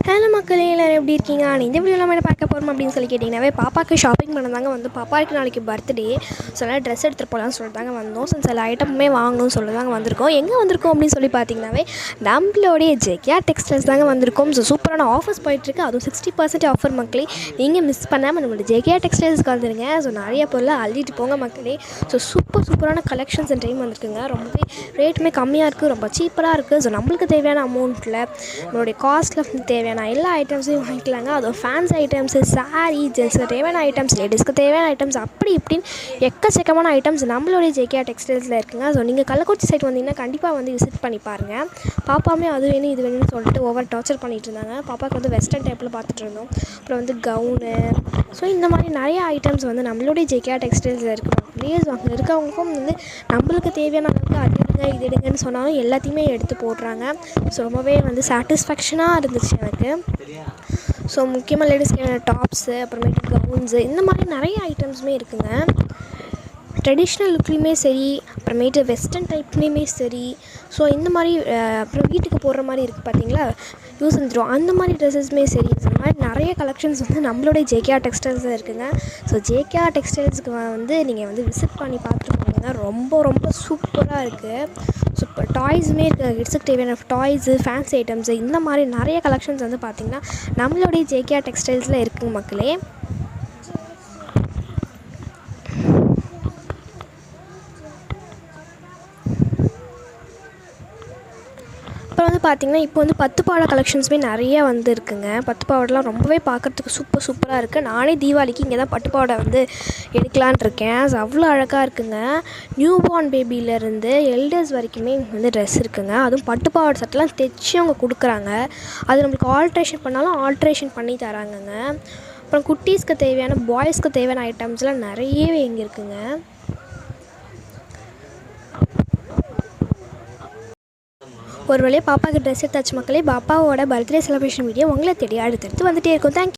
Hello மக்களே, எல்லோரும் எப்படி இருக்கீங்க? இந்த வீடியோவில் நம்ம என்ன பார்க்க போகிறோம் அப்படின்னு சொல்லி கேட்டிங்கன்னாவே, பாப்பாவுக்கு ஷாப்பிங் பண்ணதாங்க வந்து பாப்பாவுக்கு நாளைக்கு பர்த்டே. ஸோ அதனால் ட்ரெஸ் எடுத்துகிட்டு போகலான்னு சொல்லிட்டு தாங்க வந்தோம். ஸோ சில ஐட்டமுமே வாங்கணும்னு சொல்லி தாங்க வந்திருக்கோம். எங்கே வந்திருக்கோம் அப்படின்னு சொல்லி பார்த்தீங்கன்னாவே, நம்மளோடைய ஜெகேஆர் டெக்ஸ்டைல்ஸ் தாங்க வந்திருக்கோம். ஸோ சூப்பரான ஆஃபர்ஸ் போயிட்டுருக்கு, அதுவும் 60% ஆஃபர் மக்களே. நீங்கள் மிஸ் பண்ணாமல் நம்மளோட ஜெகேஆர் டெக்ஸ்டைல்ஸ்க்கு வந்துருங்க. ஸோ நிறைய பொருளை அள்ளிட்டு போங்க மக்களே. ஸோ சூப்பரான கலெக்ஷன்ஸ் அண்ட் டைம் வந்திருக்குங்க. ரொம்பவே ரேட்டுமே கம்மியாக இருக்குது, ரொம்ப சீப்பராக இருக்குது. ஸோ நம்மளுக்கு தேவையான அமௌண்ட்டில் நம்மளுடைய காஸ்ட்டில் வந்து தேவையான எல்லா ஐட்டம்ஸையும் வாங்கிக்கலாங்க. அதுவும் ஃபேன்ஸ் ஐட்டம்ஸு, சாரீ, ஜென்ஸுக்கு தேவையான ஐட்டம்ஸ், லேடிஸ்க்கு தேவையான ஐட்டம்ஸ், அப்படி இப்படின்னு எக்கச்சக்கமான ஐட்டம்ஸ் நம்மளுடைய ஜேகேஆர் டெக்ஸ்டைல்ஸில் இருக்குங்க. ஸோ நீங்கள் கள்ளக்குறிச்சி சைட் வந்தீங்கன்னா கண்டிப்பாக வந்து விசிட் பண்ணி பாருங்கள். பாப்பாவுமே அது வேணும் இது வேணும்னு சொல்லிட்டு ஓவர் டார்ச்சர் பண்ணிகிட்டு இருந்தாங்க. பாப்பாவுக்கு வந்து வெஸ்டர்ன் டைப்பில் பார்த்துட்டு இருந்தோம். அப்புறம் வந்து கவுனு, ஸோ இந்த மாதிரி நிறைய ஐட்டம்ஸ் வந்து நம்மளுடைய ஜேகேஆர் டெக்ஸ்டைல்ஸில் இருக்குது. ப்ளீஸ் அங்கே இருக்கவங்களுக்கும் வந்து நம்மளுக்கு தேவையான அளவுக்கு அது எடுங்க இது எடுங்கன்னு சொன்னாலும் எல்லாத்தையுமே எடுத்து போடுறாங்க. ஸோ ரொம்பவே வந்து சாட்டிஸ்ஃபேக்ஷனாக இருந்துச்சு எனக்கு. ஸோ முக்கியமாக லேடிஸ்க்கு டாப்ஸு, அப்புறமேட்டு கவுன்ஸு, இந்த மாதிரி நிறைய ஐட்டம்ஸுமே இருக்குதுங்க. ட்ரெடிஷ்னல் லுக்லேயுமே சரி, அப்புறமேட்டு வெஸ்டர்ன் டைப்லேயுமே சரி. ஸோ இந்த மாதிரி அப்புறம் வீட்டுக்கு போடுற மாதிரி இருக்குது பார்த்தீங்களா, யூஸ் அண்ட் த்ரோ, அந்த மாதிரி ட்ரெஸ்ஸஸுமே சரி. இந்த மாதிரி நிறைய கலெக்ஷன்ஸ் வந்து நம்மளுடைய ஜேகேஆர் டெக்ஸ்டைல்ஸில் இருக்குதுங்க. ஸோ ஜேகேஆர் டெக்ஸ்டைல்ஸுக்கு வந்து நீங்கள் வந்து விசிட் பண்ணி பார்த்துட்டு போனீங்கன்னா ரொம்ப சூப்பராக இருக்குது. சூப்பர் டாய்ஸுமே இருக்குது, கிட்ஸுக்கு தேவையான டாய்ஸு, ஃபேன்சி ஐட்டம்ஸு, இந்த மாதிரி நிறைய கலெக்ஷன்ஸ் வந்து பார்த்திங்கன்னா நம்மளுடைய ஜேகேஆர் டெக்ஸ்டைல்ஸில் இருக்குங்க மக்களே. அப்புறம் வந்து பார்த்திங்கன்னா இப்போ வந்து பட்டுப்பாவாடை கலெக்ஷன்ஸுமே நிறைய வந்து இருக்குங்க. பட்டுப்பாவாடைலாம் ரொம்பவே பார்க்குறதுக்கு சூப்பராக இருக்குது. நானே தீபாவளிக்கு இங்கே தான் பட்டுப்பாவாடை வந்து எடுக்கலான் இருக்கேன். ஸோ அவ்வளோ அழகாக இருக்குங்க. நியூ பார்ன் பேபியிலேருந்து எல்டர்ஸ் வரைக்குமே வந்து ட்ரெஸ் இருக்குங்க. அதுவும் பட்டுப்பாவாடை சட்டெலாம் தைச்சி அவங்க கொடுக்குறாங்க. அது நம்மளுக்கு ஆல்ட்ரேஷன் பண்ணாலும் ஆல்ட்ரேஷன் பண்ணி தராங்கங்க. அப்புறம் குட்டீஸ்க்கு தேவையான, பாய்ஸ்க்கு தேவையான ஐட்டம்ஸ்லாம் நிறையவே இங்கே இருக்குங்க. ஒரு வழியாக பாப்பாவுக்கு ட்ரெஸ் எடுத்தாச்சு மக்களே. பாப்பாவோட பர்த்டே செலிப்ரேஷன் வீடியோ உங்களை தேடி அடுத்தடுத்து வந்துகிட்டே இருக்கும். தேங்க்யூ.